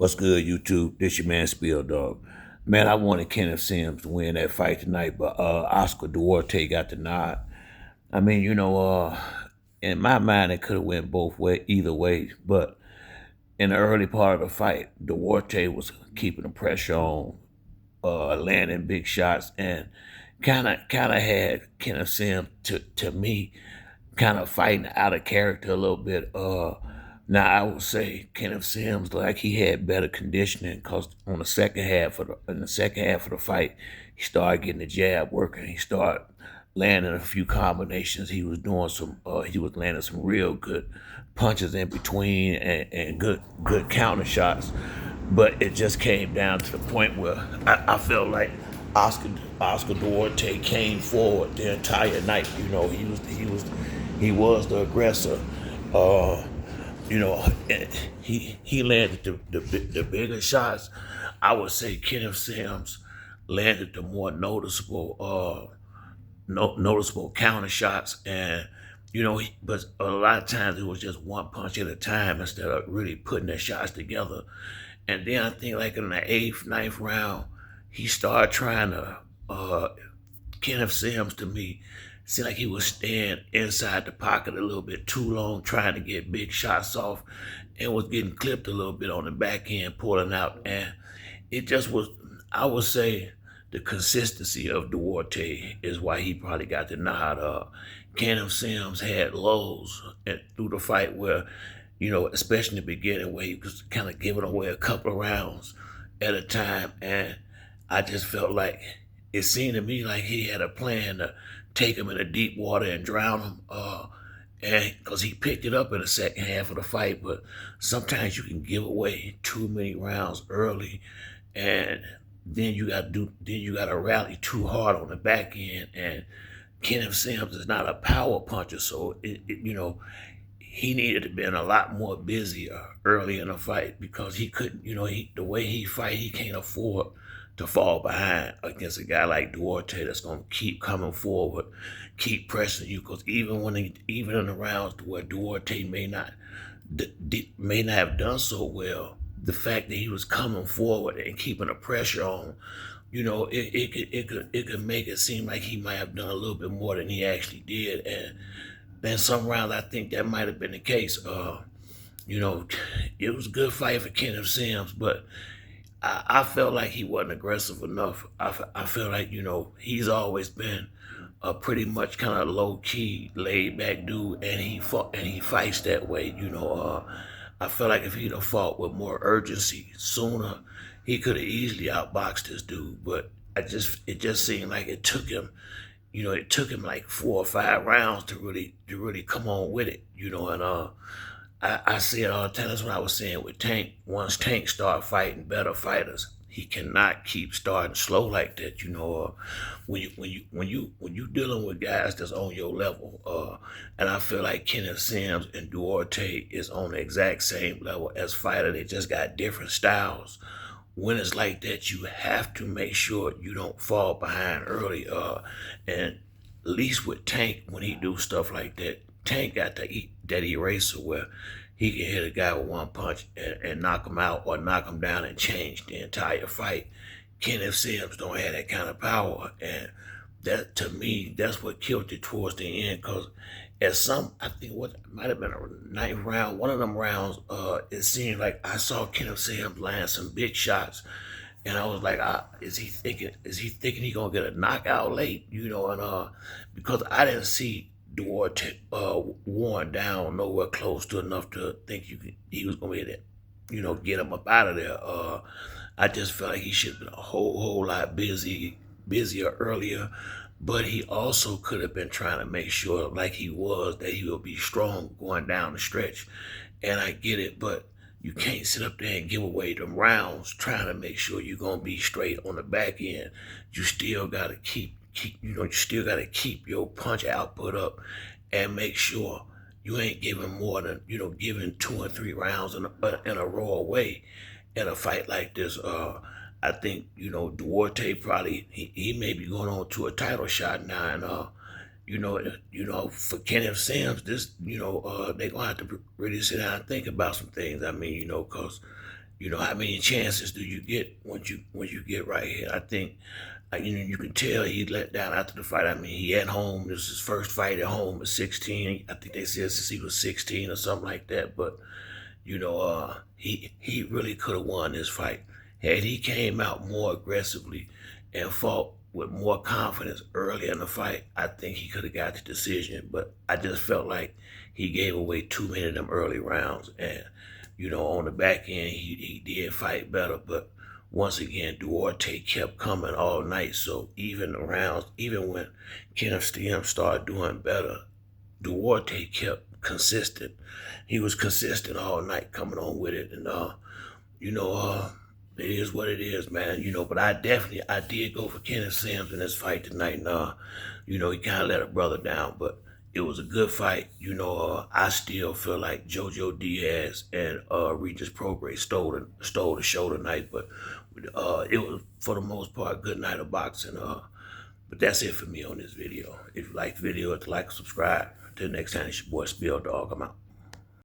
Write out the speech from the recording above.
What's good, YouTube? This your man Spill Dog. Man, I wanted Kenneth Sims to win that fight tonight, but Oscar Duarte got the nod. I mean, in my mind, it could have went both way, either way. But in the early part of the fight, Duarte was keeping the pressure on, landing big shots, and kind of had Kenneth Sims to me kind of fighting out of character a little bit. Now I would say Kenneth Sims like he had better conditioning because on the second half of the fight, he started getting the jab working. He started landing a few combinations. He was landing some real good punches in between and good counter shots. But it just came down to the point where I felt like Oscar Oscar Duarte came forward the entire night. He was the aggressor. Uh, he landed the bigger shots. I would say Kenneth Sims landed the more noticeable counter shots, and but a lot of times it was just one punch at a time instead of really putting the shots together. And then I think like in the eighth, ninth round, he started trying to Kenneth Sims to me seemed like he was staying inside the pocket a little bit too long, trying to get big shots off, and was getting clipped a little bit on the back end, pulling out. And it just was, I would say, the consistency of Duarte is why he probably got the nod. Kenneth Sims had lows through the fight where, especially in the beginning where he was kind of giving away a couple of rounds at a time. And I just felt like it seemed to me like he had a plan to take him in the deep water and drown him. And because he picked it up in the second half of the fight, but sometimes you can give away too many rounds early, and then you got to rally too hard on the back end. And Kenneth Sims is not a power puncher, so he needed to been a lot more busy early in the fight because he couldn't, the way he fight, he can't afford to fall behind against a guy like Duarte that's going to keep coming forward, keep pressing you. Because even in the rounds where Duarte may not have done so well, the fact that he was coming forward and keeping the pressure on, it could make it seem like he might have done a little bit more than he actually did. And then some rounds, I think that might have been the case. It was a good fight for Kenneth Sims, but I felt like he wasn't aggressive enough. I feel like, he's always been a pretty much kind of low key, laid back dude, and he fights that way. I feel like if he'd have fought with more urgency sooner, he could have easily outboxed this dude. But it just seemed like it took him like 4 or 5 rounds to really come on with it. And I see it all the time. That's what I was saying with Tank. Once Tank start fighting better fighters, he cannot keep starting slow like that. When you dealing with guys that's on your level, and I feel like Kenneth Sims and Duarte is on the exact same level as fighter. They just got different styles. When it's like that, you have to make sure you don't fall behind early. And at least with Tank, when he do stuff like that, Tank got that eraser where he can hit a guy with one punch and knock him out or knock him down and change the entire fight. Kenneth Sims don't have that kind of power, and that to me, that's what killed it towards the end. Because I think what might have been a ninth round, one of them rounds, it seemed like I saw Kenneth Sims land some big shots, and I was like, is he thinking he gonna get a knockout late? And because I didn't see Duarte worn down nowhere close to enough to think he was gonna be able to, get him up out of there. I just felt like he should have been a whole lot busier earlier. But he also could have been trying to make sure, like he was, that he would be strong going down the stretch. And I get it, but you can't sit up there and give away them rounds trying to make sure you're gonna be straight on the back end. You still gotta you still gotta keep your punch output up and make sure you ain't giving more than giving 2 or 3 rounds in a row away in a fight like this. I think Duarte probably he may be going on to a title shot now, and for Kenneth Sims, this they're gonna have to really sit down and think about some things. I mean, because You know, how many chances do you get when you get right here? I think you can tell he let down after the fight. I mean, he at home. This is his first fight at home at 16. I think they said since he was 16 or something like that. But he really could have won this fight had he came out more aggressively and fought with more confidence early in the fight. I think he could have got the decision. But I just felt like he gave away too many of them early rounds, and on the back end he did fight better. But once again, Duarte kept coming all night. So even when Kenneth started doing better, Duarte kept consistent. He was consistent all night coming on with it. And you know, it is what it is, man. But I did go for Kenneth Sims in this fight tonight. And he kinda let a brother down, but it was a good fight. I still feel like Jojo Diaz and Regis Prograis stole the show tonight, but it was for the most part a good night of boxing. But that's it for me on this video. If you like the video, hit like and subscribe. Until next time, it's your boy Spill Dog. I'm out.